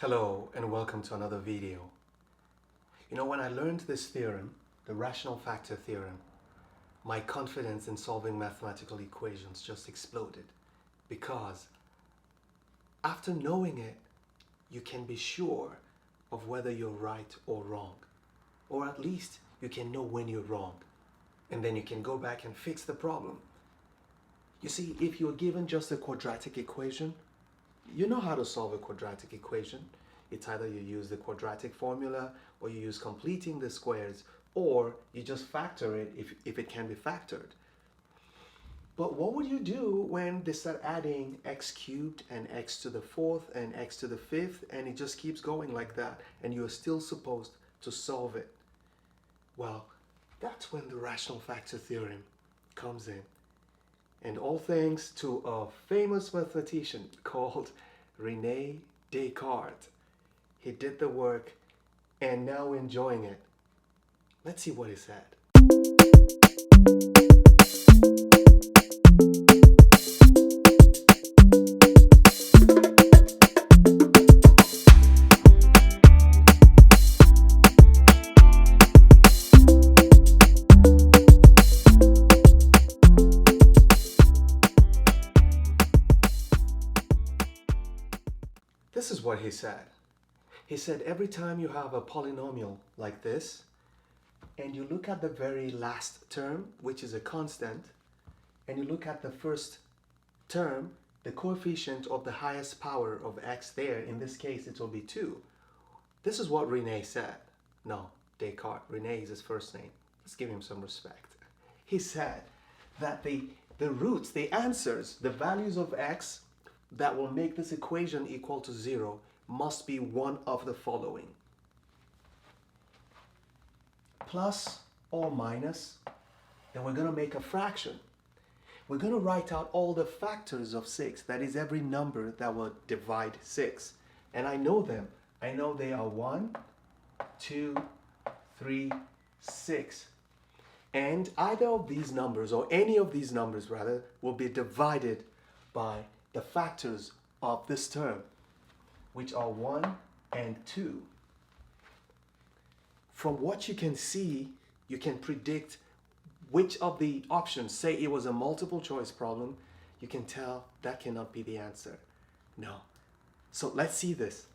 Hello and welcome to another video. When I learned this theorem, the rational factor theorem, my confidence in solving mathematical equations just exploded because after knowing it, you can be sure of whether you're right or wrong, or at least you can know when you're wrong, and then you can go back and fix the problem. You see, if you're given just a quadratic equation, you know how to solve a quadratic equation. It's either you use the quadratic formula, or you use completing the squares, or you just factor it if it can be factored. But what would you do when they start adding x cubed and x to the fourth and x to the fifth, and it just keeps going like that, and you're still supposed to solve it? Well, that's when the rational factor theorem comes in. And all thanks to a famous mathematician called René Descartes. He did the work and now we're enjoying it. Let's see what he said. This is what he said. He said every time you have a polynomial like this, and you look at the very last term, which is a constant, and you look at the first term, the coefficient of the highest power of x there, in this case it will be 2. This is what René said. No, Descartes. René is his first name. Let's give him some respect. He said that the roots, the answers, the values of x that will make this equation equal to 0 must be one of the following: plus or minus, then we're going to make a fraction. We're going to write out all the factors of 6, that is every number that will divide 6. And I know them. I know they are 1, 2, 3, 6. And either of these numbers, or any of these numbers rather, will be divided by the factors of this term, which are 1 and 2. From what you can see, you can predict which of the options. Say it was a multiple choice problem, you can tell that cannot be the answer. No. So let's see this.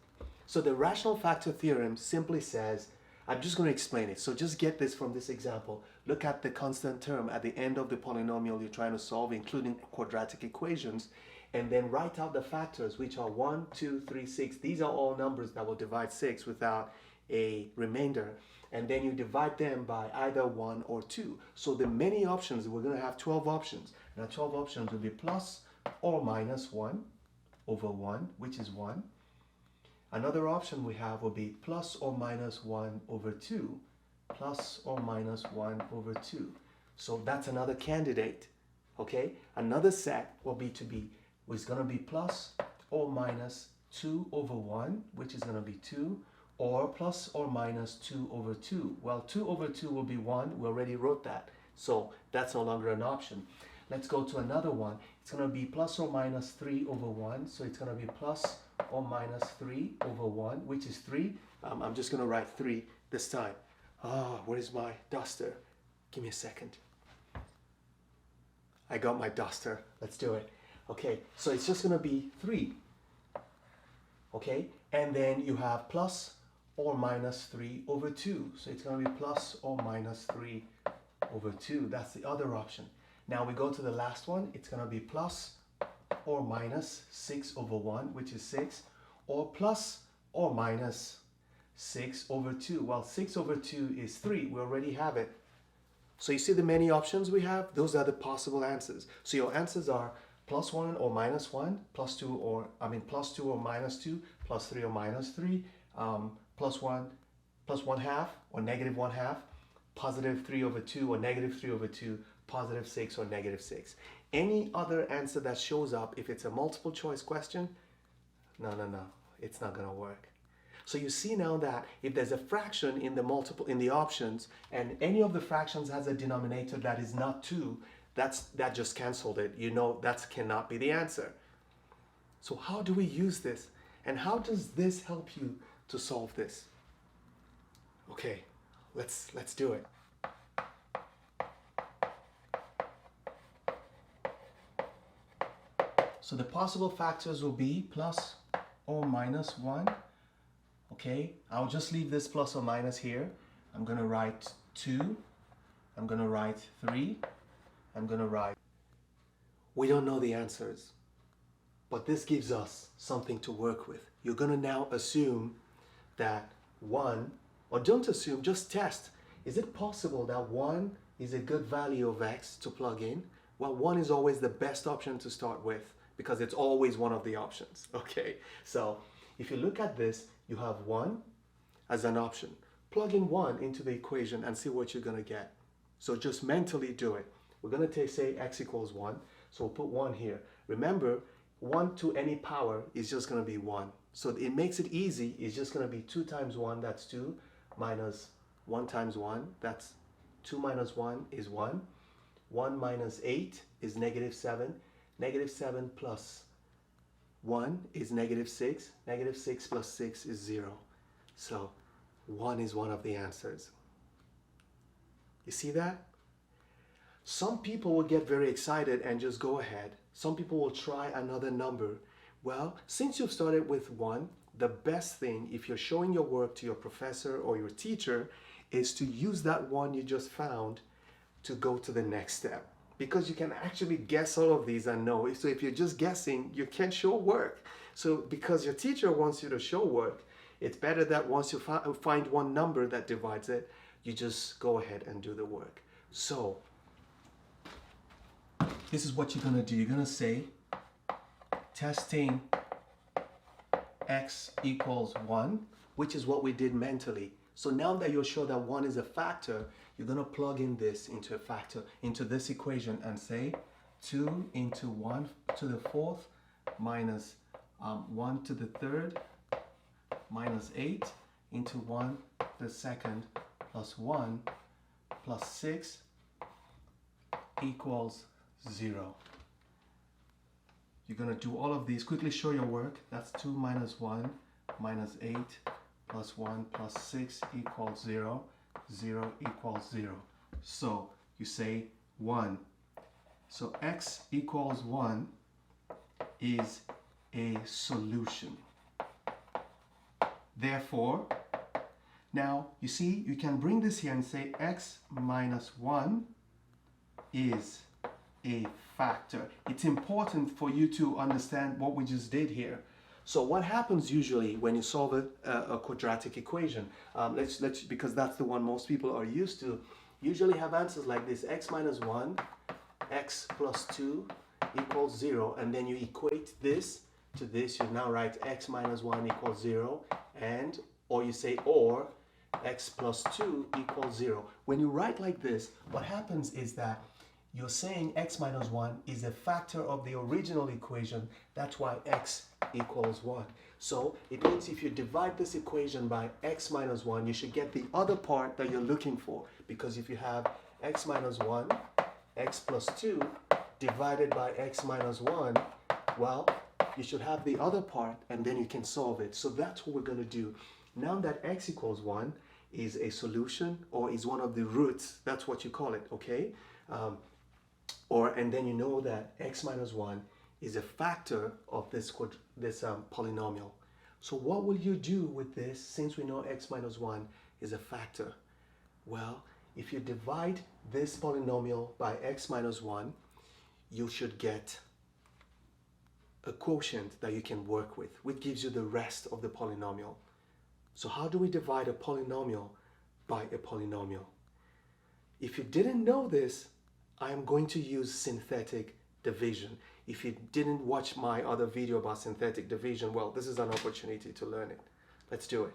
So the rational factor theorem simply says, I'm just going to explain it. So just get this from this example. Look at the constant term at the end of the polynomial you're trying to solve, including quadratic equations, and then write out the factors, which are 1, 2, 3, 6. These are all numbers that will divide 6 without a remainder. And then you divide them by either 1 or 2. So the many options, we're going to have 12 options. Now 12 options will be plus or minus 1 over 1, which is 1. Another option we have will be plus or minus 1 over 2, plus or minus 1 over 2. So that's another candidate, okay? Another set will be is going to be plus or minus 2 over 1, which is going to be 2, or plus or minus 2 over 2. Well, 2 over 2 will be 1. We already wrote that, so that's no longer an option. Let's go to another one. It's going to be plus or minus 3 over 1, so it's going to be plus or minus 3 over 1, which is 3. I'm just going to write 3 this time. Where is my duster? Give me a second. I got my duster. Let's do it. Okay, so it's just going to be 3. Okay, and then you have plus or minus 3 over 2. So it's going to be plus or minus 3 over 2. That's the other option. Now we go to the last one. It's going to be plus or minus 6 over 1, which is 6, or plus or minus 6 over 2. Well, 6 over 2 is 3. We already have it. So you see the many options we have? Those are the possible answers. So your answers are plus 1 or minus 1, plus 2 or minus 2, plus 3 or minus 3, plus 1 half or negative 1 half, positive 3 over 2 or negative 3 over 2, positive 6 or negative 6. Any other answer that shows up, if it's a multiple choice question, no, it's not going to work. So you see now that if there's a fraction in the options, and any of the fractions has a denominator that is not 2, that just canceled it. You know that cannot be the answer. So how do we use this? And how does this help you to solve this? Okay, let's do it. So the possible factors will be plus or minus 1. Okay, I'll just leave this plus or minus here. I'm going to write 2. I'm going to write 3. I'm going to write... We don't know the answers, but this gives us something to work with. You're going to now assume that 1, or don't assume, just test. Is it possible that 1 is a good value of x to plug in? Well, 1 is always the best option to start with because it's always one of the options. Okay, so if you look at this, you have 1 as an option. Plug in 1 into the equation and see what you're going to get. So just mentally do it. We're going to say x equals 1. So we'll put 1 here. Remember, 1 to any power is just going to be 1. So it makes it easy. It's just going to be 2 times 1, that's 2, minus 1 times 1, that's 2 minus 1 is 1. 1 minus 8 is negative 7. Negative 7 plus 1 is negative 6. Negative 6 plus 6 is 0. So 1 is one of the answers. You see that? Some people will get very excited and just go ahead. Some people will try another number. Well, since you've started with 1, the best thing, if you're showing your work to your professor or your teacher, is to use that 1 you just found to go to the next step. Because you can actually guess all of these and know. So if you're just guessing, you can't show work. So because your teacher wants you to show work, it's better that once you find one number that divides it, you just go ahead and do the work. So this is what you're going to do. You're going to say testing x equals 1, which is what we did mentally. So now that you're sure that 1 is a factor, you're going to plug in this into a factor, into this equation and say 2 into 1 to the 4th minus 1 to the 3rd minus 8 into 1 to the 2nd plus 1 plus 6 equals 0. You're going to do all of these. Quickly show your work. That's 2 minus 1 minus 8 plus 1 plus 6 equals 0. 0 equals 0. So you say 1. So x equals 1 is a solution. Therefore, now you see, you can bring this here and say x minus 1 is a factor. It's important for you to understand what we just did here. So what happens usually when you solve a quadratic equation, because that's the one most people are used to, usually have answers like this: x minus 1, x plus 2 equals 0, and then you equate this to this. You now write x minus 1 equals 0, and or you say or x plus 2 equals 0. When you write like this, what happens is that you're saying x minus 1 is a factor of the original equation. That's why x equals 1. So it means if you divide this equation by x minus 1, you should get the other part that you're looking for. Because if you have x minus 1, x plus 2 divided by x minus 1, well, you should have the other part and then you can solve it. So that's what we're going to do. Now that x equals 1 is a solution or is one of the roots, that's what you call it, okay? And then you know that x minus 1 is a factor of this polynomial. So what will you do with this since we know x minus 1 is a factor? Well, if you divide this polynomial by x minus 1, you should get a quotient that you can work with, which gives you the rest of the polynomial. So how do we divide a polynomial by a polynomial? If you didn't know this, I am going to use synthetic division. If you didn't watch my other video about synthetic division, well, this is an opportunity to learn it. Let's do it.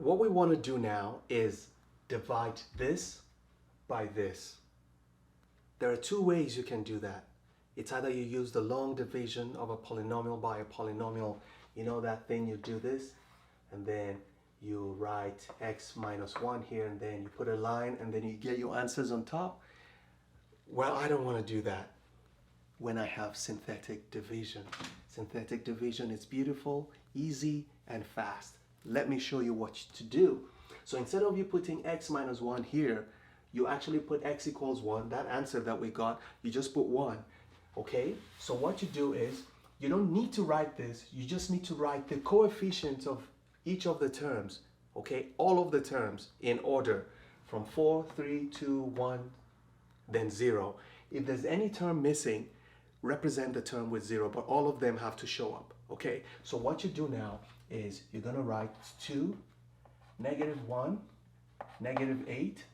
what we want to do now is divide this by this. There are two ways you can do that. It's either you use the long division of a polynomial by a polynomial. You know that thing, you do this, and then you write x minus 1 here, and then you put a line, and then you get your answers on top. Well, I don't want to do that when I have synthetic division. Synthetic division is beautiful, easy, and fast. Let me show you what to do. So instead of you putting x minus 1 here, you actually put x equals 1. That answer that we got, you just put 1. Okay? So what you do is, you don't need to write this. You just need to write the coefficients of each of the terms. Okay? All of the terms in order from 4, 3, 2, 1, then 0. If there's any term missing, represent the term with 0, but all of them have to show up. Okay? So what you do now is you're going to write 2, -1, -8,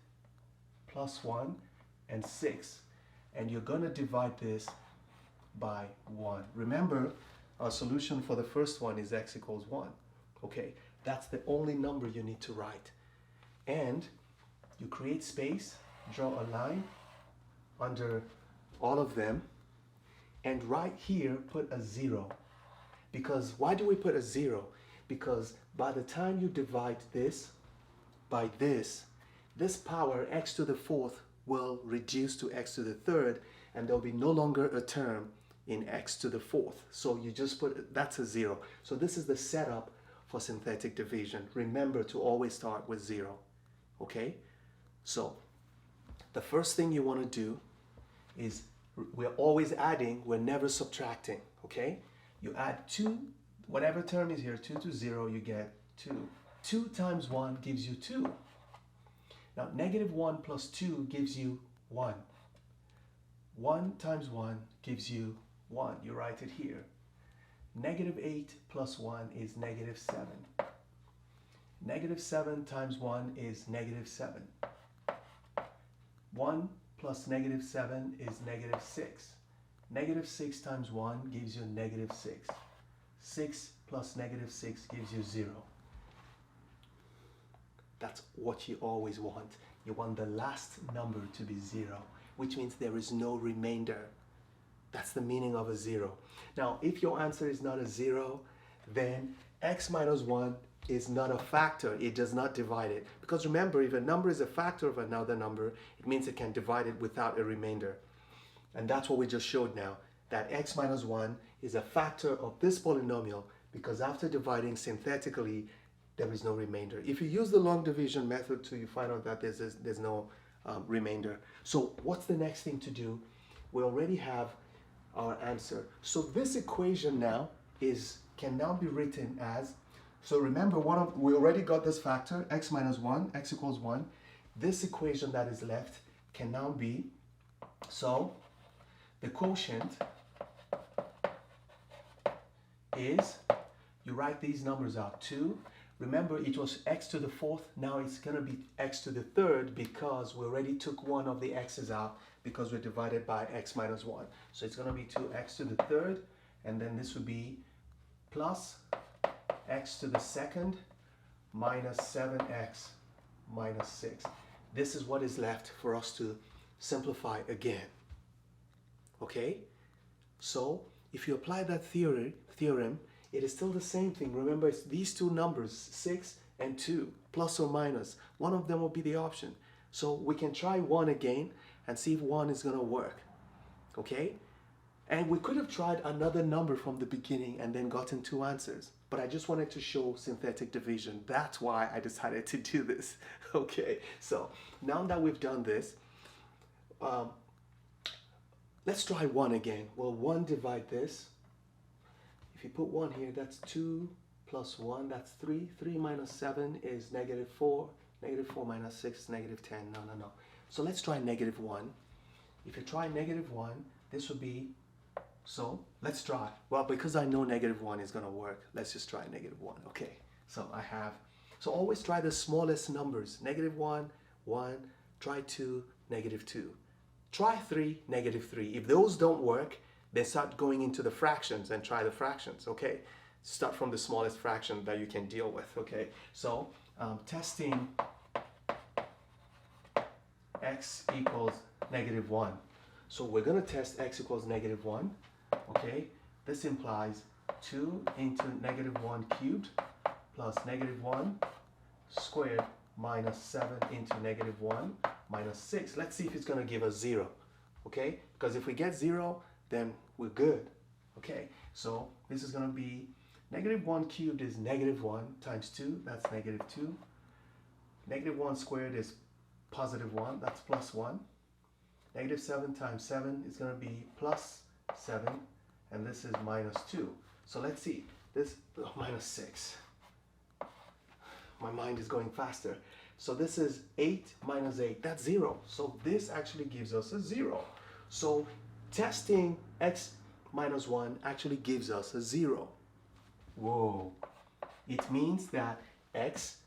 +1, and 6. And you're going to divide this by 1. Remember, our solution for the first one is x equals 1. Okay, that's the only number you need to write. And you create space, draw a line under all of them, and right here put a 0. Because why do we put a 0? Because by the time you divide this by this power x to the 4th will reduce to x to the 3rd, and there'll be no longer a term in x to the 4th. So you just put, that's a 0. So this is the setup for synthetic division. Remember to always start with 0. Okay? So the first thing you want to do is, we're always adding, we're never subtracting. Okay? You add 2, whatever term is here, 2 to 0, you get 2. 2 times 1 gives you 2. Now, -1 plus 2 gives you 1. 1 times 1 gives you 1. You write it here. -8 plus 1 is -7. -7 times 1 is -7. 1 plus -7 is -6. -6 times 1 gives you -6. 6 plus -6 gives you 0. That's what you always want. You want the last number to be 0, which means there is no remainder. That's the meaning of a 0. Now, if your answer is not a 0, then x minus 1 is not a factor. It does not divide it. Because remember, if a number is a factor of another number, it means it can divide it without a remainder. And that's what we just showed now, that x minus 1 is a factor of this polynomial, because after dividing synthetically, there is no remainder. If you use the long division method too, you find out that there's no remainder. So what's the next thing to do? We already have our answer. So this equation now can now be written as, so remember, we already got this factor, x minus 1, x equals 1. This equation that is left can now be, so the quotient is, you write these numbers out, 2. Remember, it was x to the 4th. Now it's going to be x to the 3rd, because we already took one of the x's out because we're divided by x minus 1. So it's going to be 2x to the 3rd, and then this would be plus x to the 2nd minus 7x minus 6. This is what is left for us to simplify again. Okay? So if you apply that theorem, it is still the same thing. Remember, it's these two numbers, 6 and 2, plus or minus. One of them will be the option. So we can try 1 again and see if 1 is going to work. Okay? And we could have tried another number from the beginning and then gotten 2 answers. But I just wanted to show synthetic division. That's why I decided to do this. Okay? So now that we've done this, let's try 1 again. Will 1 divide this? If you put 1 here, that's 2 plus 1, that's 3. 3 minus 7 is -4. -4 minus 6 is -10. No. So let's try -1. If you try -1, this would be, so let's try. Well, because I know -1 is going to work, let's just try -1. Okay, so so always try the smallest numbers. -1, 1, try 2, -2. Try 3, -3. If those don't work, then start going into the fractions and try the fractions, okay? Start from the smallest fraction that you can deal with, okay? So testing x equals -1. So we're going to test x equals -1. Okay, this implies 2 into -1 cubed plus -1 squared minus 7 into -1 minus 6. Let's see if it's going to give us 0. Okay, because if we get 0, then we're good. Okay, so this is going to be -1 cubed is -1 times 2, that's -2. -1 squared is +1, that's +1. -7 times 7 is going to be +7, and this is -2. So let's see, this, -6. My mind is going faster. So this is 8 minus 8, that's 0. So this actually gives us a 0. So testing x minus 1 actually gives us a 0. Whoa. It means that x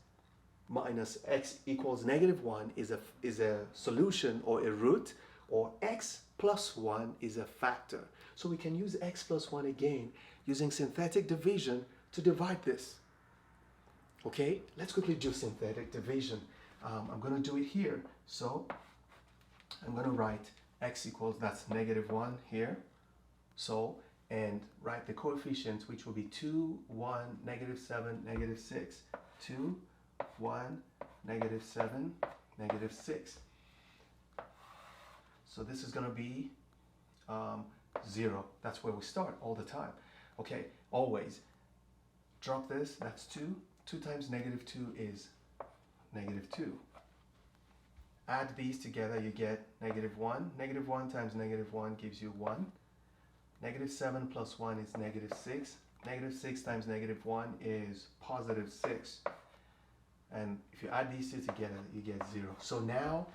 minus x equals -1 is a solution or a root, or x plus 1 is a factor. So we can use x plus 1 again using synthetic division to divide this. Okay, let's quickly do synthetic division. I'm going to do it here. So I'm going to write x equals, that's -1 here. So, and write the coefficients, which will be 2, 1, -7, -6. 2, 1, -7, -6. So this is going to be 0. That's where we start all the time. Okay, always. Drop this, that's 2. 2 times -2 is -2. Add these together, you get -1. -1 times -1 gives you 1. -7 plus 1 is -6. -6 times -1 is +6. And if you add these two together, you get 0. So now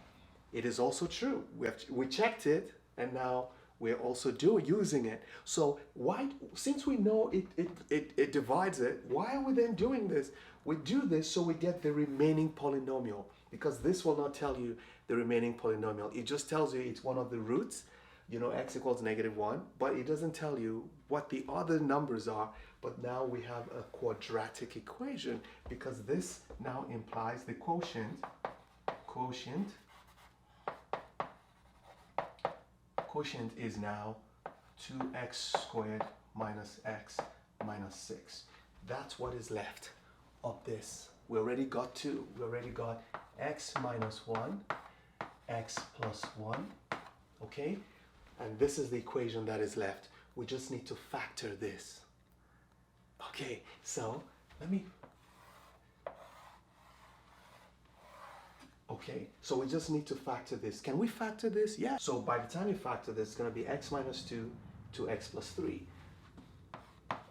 it is also true. We checked it, and now we're also using it. So why, since we know it divides it, why are we then doing this? We do this so we get the remaining polynomial, because this will not tell you the remaining polynomial. It just tells you it's one of the roots, you know, x equals -1, but it doesn't tell you what the other numbers are. But now we have a quadratic equation, because this now implies the quotient is now 2x squared minus x minus 6. That's what is left of this. We already got 2. We already got x minus 1, x plus 1, okay? And this is the equation that is left. We just need to factor this. Okay, so let me... Okay, so we just need to factor this. Can we factor this? Yeah. So by the time you factor this, it's going to be x minus 2 to x plus 3.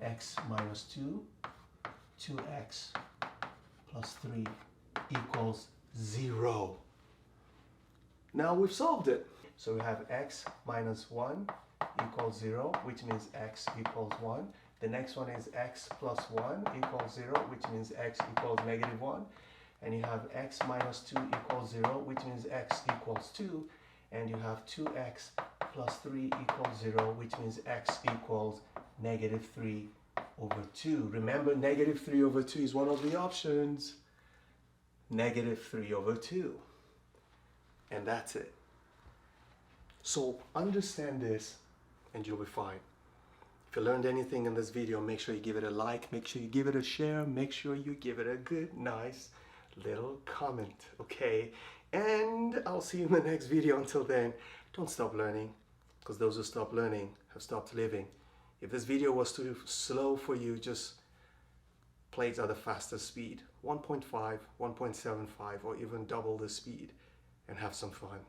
X minus 2 to x plus 3 equals 0. Now we've solved it. So we have x minus 1 equals 0, which means x equals 1. The next one is x plus 1 equals 0, which means x equals -1. And you have x minus 2 equals 0, which means x equals 2. And you have 2x plus 3 equals 0, which means x equals -3 over 2. Remember, -3 over 2 is one of the options. -3 over 2. And that's it. So understand this and you'll be fine. If you learned anything in this video, make sure you give it a like, make sure you give it a share, make sure you give it a good, nice little comment, okay? And I'll see you in the next video. Until then, don't stop learning, because those who stop learning have stopped living. If this video was too slow for you, just play it at a faster speed, 1.5, 1.75, or even double the speed, and have some fun.